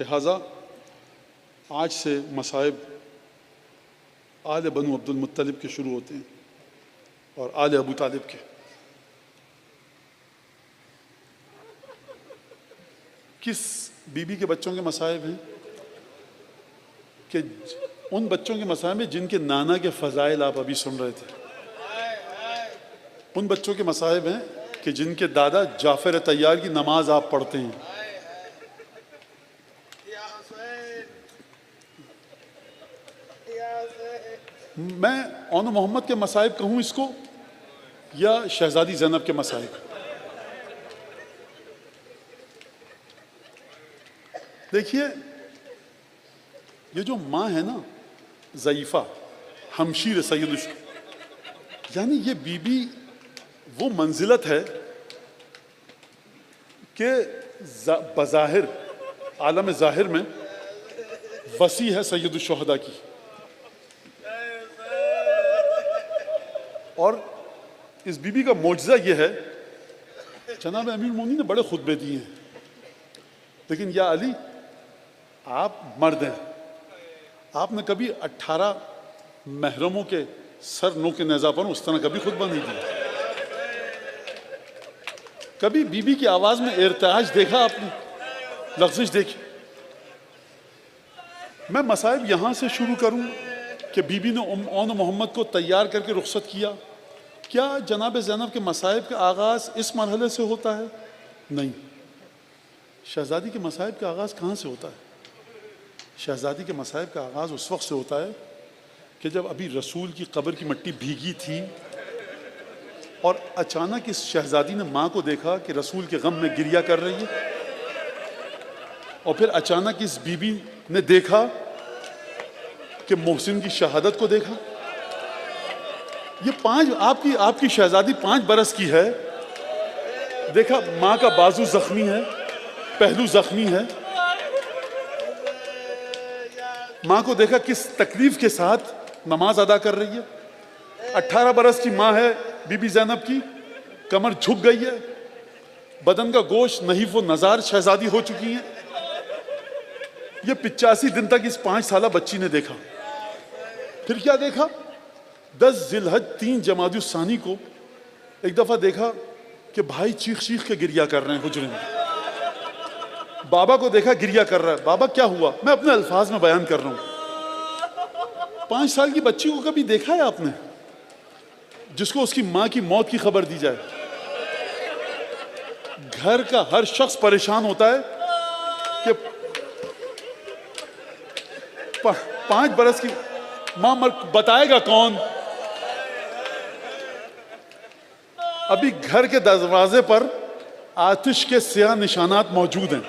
لہٰذا آج سے مصائب آل بنو عبد المطلب کے شروع ہوتے ہیں اور آل ابو طالب کے. کس بیوی کے بچوں کے مصائب ہیں؟ کہ ان بچوں کے مصائب ہیں جن کے نانا کے فضائل آپ ابھی سن رہے تھے. ان بچوں کے مصائب ہیں کہ جن کے دادا جعفر طیار کی نماز آپ پڑھتے ہیں. میں اون محمد کے مصائب کہوں اس کو یا شہزادی زینب کے مصائب؟ دیکھیے یہ جو ماں ہے نا ضعیفہ ہمشیر سید الشہداء، یعنی یہ بی بی وہ منزلت ہے کہ بظاہر عالم ظاہر میں وسیع ہے سید الشہداء کی، اور اس بی بی کا معجزہ یہ ہے. جناب امیر المومنین نے بڑے خطبے دیے ہیں، لیکن یا علی آپ مرد ہیں، آپ نے کبھی 18 محرموں کے سر نو کے نیزہ پر اس طرح کبھی خطبہ نہیں دیا. کبھی بی بی کی آواز میں ارتعاش دیکھا آپ نے؟ لغزش دیکھی؟ میں مصائب یہاں سے شروع کروں کہ بی بی نے اون محمد کو تیار کر کے رخصت کیا. کیا جناب زینب کے مصائب کا آغاز اس مرحلے سے ہوتا ہے؟ نہیں. شہزادی کے مصائب کا آغاز کہاں سے ہوتا ہے؟ شہزادی کے مصائب کا آغاز اس وقت سے ہوتا ہے کہ جب ابھی رسول کی قبر کی مٹی بھیگی تھی اور اچانک اس شہزادی نے ماں کو دیکھا کہ رسول کے غم میں گریہ کر رہی ہے، اور پھر اچانک اس بی بی نے دیکھا کہ محسن کی شہادت کو دیکھا. یہ آپ کی شہزادی 5 برس کی ہے. دیکھا ماں کا بازو زخمی ہے، پہلو زخمی ہے. ماں کو دیکھا کس تکلیف کے ساتھ نماز ادا کر رہی ہے. 18 برس کی ماں ہے بی بی زینب کی، کمر جھک گئی ہے، بدن کا گوشت نحیف و نزار شہزادی ہو چکی ہیں. یہ 85 دن تک اس 5 سالہ بچی نے دیکھا. پھر کیا دیکھا؟ 10 ذی الحج 3 جمادی الثانی کو ایک دفعہ دیکھا کہ بھائی چیخ کے گریہ کر رہے ہیں حجرے میں. بابا کو دیکھا گریہ کر رہا ہے. بابا کیا ہوا؟ میں اپنے الفاظ میں بیان کر رہا ہوں. 5 سال کی بچی کو کبھی دیکھا ہے آپ نے جس کو اس کی ماں کی موت کی خبر دی جائے؟ گھر کا ہر شخص پریشان ہوتا ہے کہ 5 برس کی ماں بتائے گا کون؟ ابھی گھر کے دروازے پر آتش کے سیاہ نشانات موجود ہیں.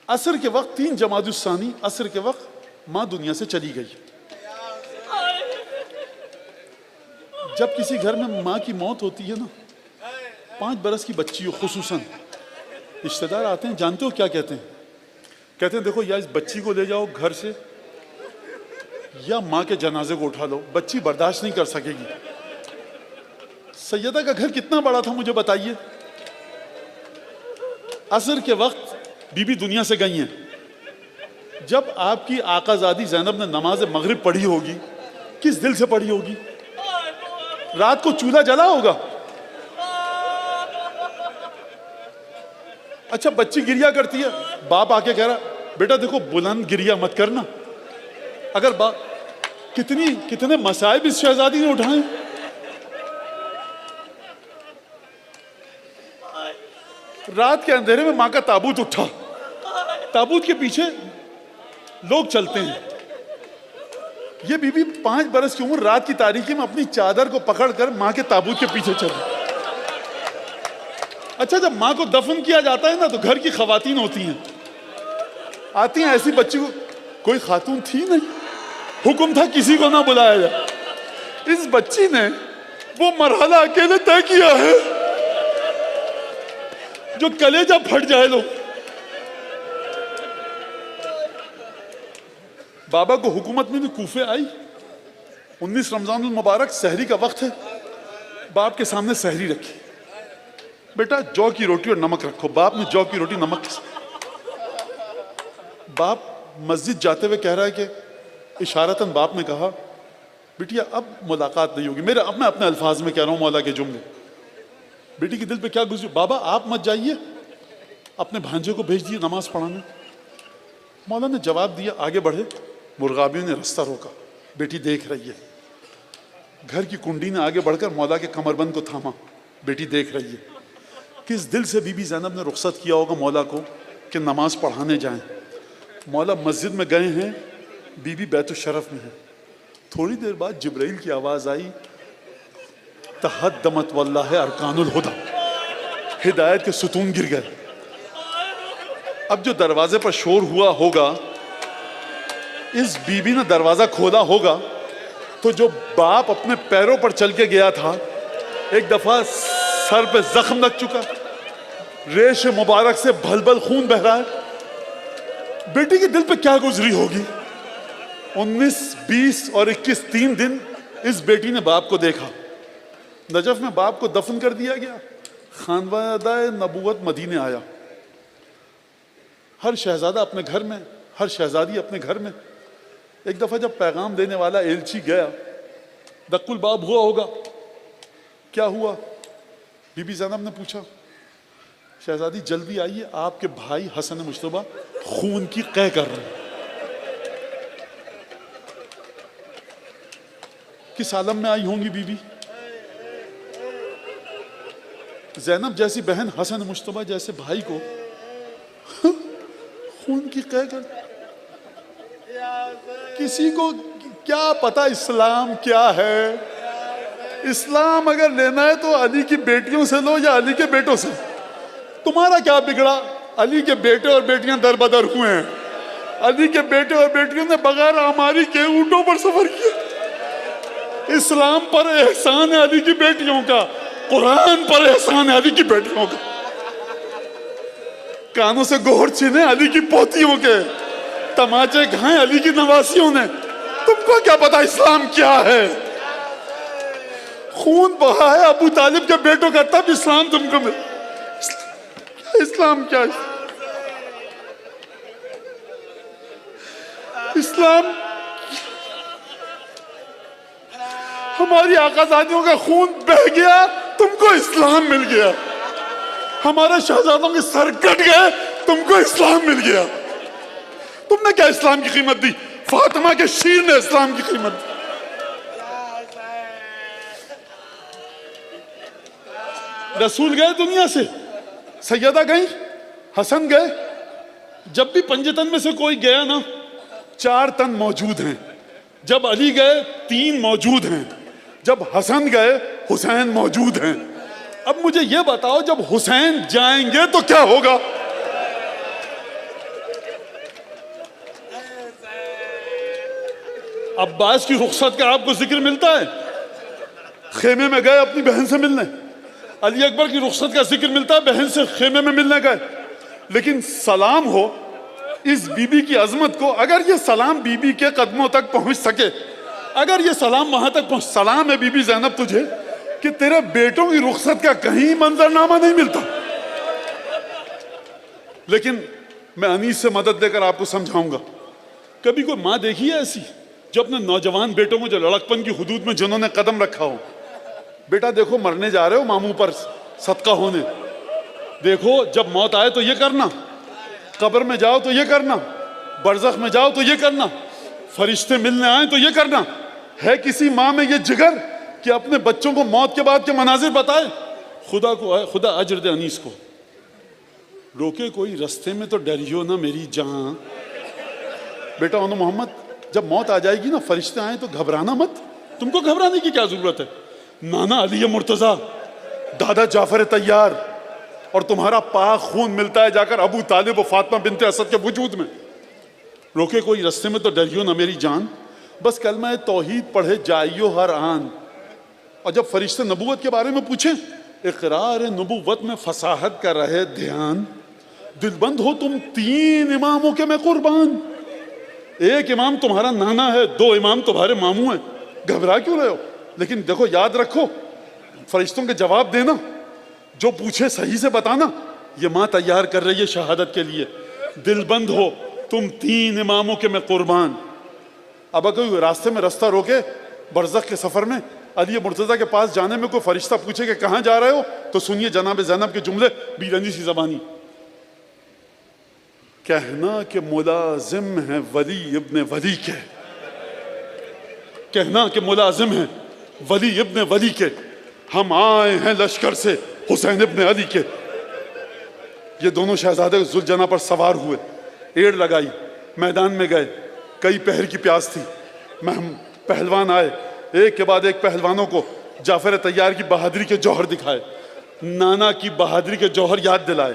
عصر کے وقت 3 جمادی الثانی عصر کے وقت ماں دنیا سے چلی گئی. جب کسی گھر میں ماں کی موت ہوتی ہے نا، 5 برس کی بچی ہو خصوصاً، رشتہ دار آتے ہیں، جانتے ہو کیا کہتے ہیں؟ کہتے ہیں دیکھو یا اس بچی کو لے جاؤ گھر سے یا ماں کے جنازے کو اٹھا لو، بچی برداشت نہیں کر سکے گی. سیدہ کا گھر کتنا بڑا تھا مجھے بتائیے. عصر کے وقت بی بی دنیا سے گئی ہیں. جب آپ کی آقا زادی زینب نے نماز مغرب پڑھی ہوگی، کس دل سے پڑھی ہوگی؟ رات کو چولہا جلا ہوگا. اچھا بچی گریہ کرتی ہے، باپ آ کے کہہ رہا بیٹا دیکھو بلند گریہ مت کرنا. اگر کتنے مصائب اس شہزادی نے اٹھائے. رات کے اندھیرے میں ماں کا تابوت اٹھا، تابوت کے پیچھے لوگ چلتے ہیں. یہ بی بی 5 برس کی عمر رات کی تاریکی میں اپنی چادر کو پکڑ کر ماں کے تابوت کے پیچھے چلی. اچھا جب ماں کو دفن کیا جاتا ہے نا تو گھر کی خواتین ہوتی ہیں، آتی ہیں. ایسی بچی کو کوئی خاتون تھی نہیں، حکم تھا کسی کو نہ بلایا جائے. اس بچی نے وہ مرحلہ اکیلے طے کیا ہے جو کلیجہ پھٹ جائے. لو بابا کو حکومت میں بھی کوفے آئی. 19 رمضان المبارک سحری کا وقت ہے، باپ کے سامنے سحری رکھی. بیٹا جو کی روٹی اور نمک رکھو. باپ نے جو کی روٹی نمک. باپ مسجد جاتے ہوئے کہہ رہا ہے کہ اشارتاً باپ نے کہا بیٹیا اب ملاقات نہیں ہوگی. میں اپنے الفاظ میں کہہ رہا ہوں مولا کے جملے. بیٹی کے دل پہ کیا گزری؟ بابا آپ مت جائیے, اپنے بھانجے کو بھیج دیے نماز پڑھانے. مولا نے جواب دیا, آگے بڑھے. مرغابیوں نے رستہ روکا. بیٹی دیکھ رہی ہے. گھر کی کنڈی نے آگے بڑھ کر مولا کے کمر بند کو تھاما. بیٹی دیکھ رہی ہے. کس دل سے بی بی زینب نے رخصت کیا ہوگا مولا کو کہ نماز پڑھانے جائیں. مولا مسجد میں گئے ہیں, بی بی بیت الشرف میں ہے. تھوڑی دیر بعد جبرائیل کی آواز آئی, تہدمت واللہ ارکان الہدی, ہدایت کے ستون گر گئے. اب جو دروازے پر شور ہوا ہوگا, اس بی بی نے دروازہ کھولا ہوگا تو جو باپ اپنے پیروں پر چل کے گیا تھا, ایک دفعہ سر پہ زخم لگ چکا, ریش مبارک سے بھل بھل خون بہ رہا ہے. بیٹی کے دل پہ کیا گزری ہوگی؟ 19, 20 اور 21 3 دن اس بیٹی نے باپ کو دیکھا. نجف میں باپ کو دفن کر دیا گیا. خانوادہ نبوت مدینے آیا. ہر شہزادہ اپنے گھر میں, ہر شہزادی اپنے گھر میں. ایک دفعہ جب پیغام دینے والا ایلچی گیا, دق الباب ہوا ہوگا. کیا ہوا؟ بی بی زینب نے پوچھا, شہزادی جلدی آئیے, آپ کے بھائی حسن مجتبیٰ خون کی قے کر رہے ہیں. کس عالم میں آئی ہوں گی بی بی؟ زینب جیسی بہن حسن مجتبیٰ جیسے بھائی کو خون کی قے کر. کسی کو کیا پتا اسلام کیا ہے؟ اسلام اگر لینا ہے تو علی کی بیٹیوں سے لو یا علی کے بیٹوں سے. تمہارا کیا بگڑا؟ علی کے بیٹے اور بیٹیاں در بدر ہوئے ہیں. علی کے بیٹے اور بیٹیوں نے بغیر ہماری کے اونٹوں پر سفر کیا. اسلام پر احسان ہے علی کی بیٹیوں کا, قرآن پر احسان ہے علی کی بیٹیوں کا. کانوں سے گوہر چھینے علی کی پوتیوں کے, تماچے کھائیں علی کی نواسیوں نے. تم کو کیا پتا اسلام کیا ہے؟ خون بہا ہے ابو طالب کے بیٹوں کا, تب اسلام تم کو مل. اسلام کیا ہے؟ اسلام ہماری آقازادیوں کا خون بہ گیا, تم کو اسلام مل گیا. ہمارے شہزادوں کے سر کٹ گئے, تم کو اسلام مل گیا. تم نے کیا اسلام کی قیمت دی؟ فاطمہ کے شیر نے اسلام کی قیمت دی. رسول گئے دنیا سے, سیدہ گئی, حسن گئے. جب بھی پنجتن میں سے کوئی گیا نا, 4 تن موجود ہیں. جب علی گئے 3 موجود ہیں. جب حسن گئے حسین موجود ہیں. اب مجھے یہ بتاؤ, جب حسین جائیں گے تو کیا ہوگا؟ عباس کی رخصت کا آپ کو ذکر ملتا ہے, خیمے میں گئے اپنی بہن سے ملنے. علی اکبر کی رخصت کا ذکر ملتا ہے, بہن سے خیمے میں ملنے گئے. لیکن سلام ہو اس بی بی کی عظمت کو, اگر یہ سلام بی بی کے قدموں تک پہنچ سکے, اگر یہ سلام وہاں تک پہنچ. سلام ہے بی بی زینب تجھے کہ تیرے بیٹوں کی رخصت کا کہیں منظرنامہ نہیں ملتا. لیکن میں انیس سے مدد لے کر آپ کو سمجھاؤں گا. کبھی کوئی ماں دیکھی ہے ایسی جو اپنے نوجوان بیٹوں کو, جو لڑکپن کی حدود میں جنہوں نے قدم رکھا ہو, بیٹا دیکھو مرنے جا رہے ہو ماموں پر صدقہ ہونے, دیکھو جب موت آئے تو یہ کرنا, قبر میں جاؤ تو یہ کرنا, برزخ میں جاؤ تو یہ کرنا, فرشتے ملنے آئیں تو یہ کرنا. ہے کسی ماں میں یہ جگر کہ اپنے بچوں کو موت کے بعد کے مناظر بتائے؟ خدا اجر دے انیس کو. روکے کوئی رستے میں تو ڈریو نہ میری جان. بیٹا انو محمد, جب موت آ جائے گی نا, فرشتے آئیں تو گھبرانا مت. تم کو گھبرانے کی کیا ضرورت ہے؟ نانا علی مرتضیٰ, دادا جعفر طیار, اور تمہارا پاک خون ملتا ہے جا کر ابو طالب و فاطمہ بنت اسد کے وجود میں. روکے کوئی رستے میں تو ڈریو نہ میری جان, بس کلمہ توحید پڑھے جائیو ہر آن. اور جب فرشتے نبوت کے بارے میں پوچھیں, اقرار نبوت میں فصاحت کا رہے دھیان, دل بند ہو تم 3 اماموں کے میں قربان. ایک امام تمہارا نانا ہے, 2 امام تمہارے ماموں ہیں. گھبرا کیوں رہے ہو؟ لیکن دیکھو یاد رکھو, فرشتوں کے جواب دینا, جو پوچھے صحیح سے بتانا. یہ ماں تیار کر رہی ہے شہادت کے لیے. دل بند ہو تم 3 اماموں کے میں قربان. اب اگر کوئی راستے میں رستہ روکے برزخ کے سفر میں, علی مرتضیٰ کے پاس جانے میں کوئی فرشتہ پوچھے کہ کہاں جا رہے ہو, تو سنیے جناب زینب کے جملے بیرنجی سی زبانی. کہنا کہ ملازم ہیں ولی ابن ولی کے, کہنا کہ ملازم ہیں ولی ابن ولی کے, ہم آئے ہیں لشکر سے حسین ابن علی کے. یہ دونوں شہزادے ذوالجناح پر سوار ہوئے, ایڑ لگائی, میدان میں گئے. کئی پہر کی پیاس تھی. پہلوان آئے, ایک کے بعد ایک پہلوانوں کو جعفر طیار کی بہادری کے جوہر دکھائے, نانا کی بہادری کے جوہر یاد دلائے.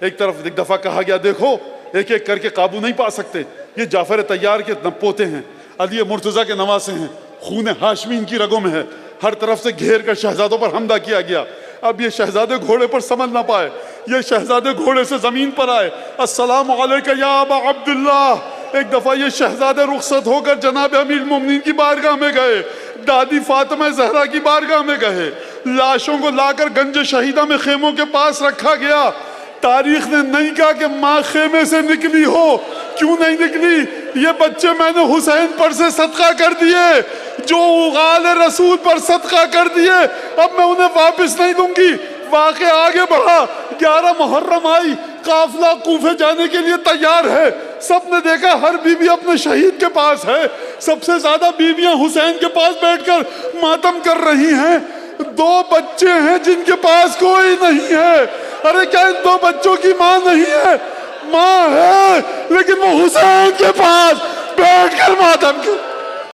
ایک طرف ایک دفعہ کہا گیا دیکھو ایک ایک کر کے قابو نہیں پا سکتے, یہ جعفر طیار کے پوتے ہیں, علی مرتضیٰ کے نواسے ہیں, خون ہاشمی ان کی رگوں میں ہے. ہر طرف سے گھیر کر شہزادوں پر حملہ کیا گیا. اب یہ شہزادے گھوڑے پر سنبھل نہ پائے, یہ شہزادے گھوڑے سے زمین پر آئے. السلام علیکہ یا ابا عبداللہ. ایک دفعہ یہ شہزادے رخصت ہو کر جناب امیر المومنین کی بارگاہ میں گئے, دادی فاطمہ زہرا کی بارگاہ میں گئے. لاشوں کو لا کر گنج شہیدہ میں خیموں کے پاس رکھا گیا. تاریخ نے نہیں کہا کہ ماں خیمے سے نکلی ہو, کیوں نہیں نکلی؟ یہ بچے میں نے حسین پر سے صدقہ کر دیے, جو غال رسول پر صدقہ کر دیے, اب میں انہیں واپس نہیں دوں گی. واقعہ آگے بڑھا, 11 محرم آئی, قافلہ کوفے جانے کے لیے تیار ہے. سب نے دیکھا ہر بیوی اپنے شہید کے پاس ہے. سب سے زیادہ بیویاں حسین کے پاس بیٹھ کر ماتم کر رہی ہیں. 2 بچے ہیں جن کے پاس کوئی نہیں ہے. ارے کیا ان 2 بچوں کی ماں نہیں ہے؟ ماں ہے, لیکن وہ حسین کے پاس بیٹھ کر ماتم کر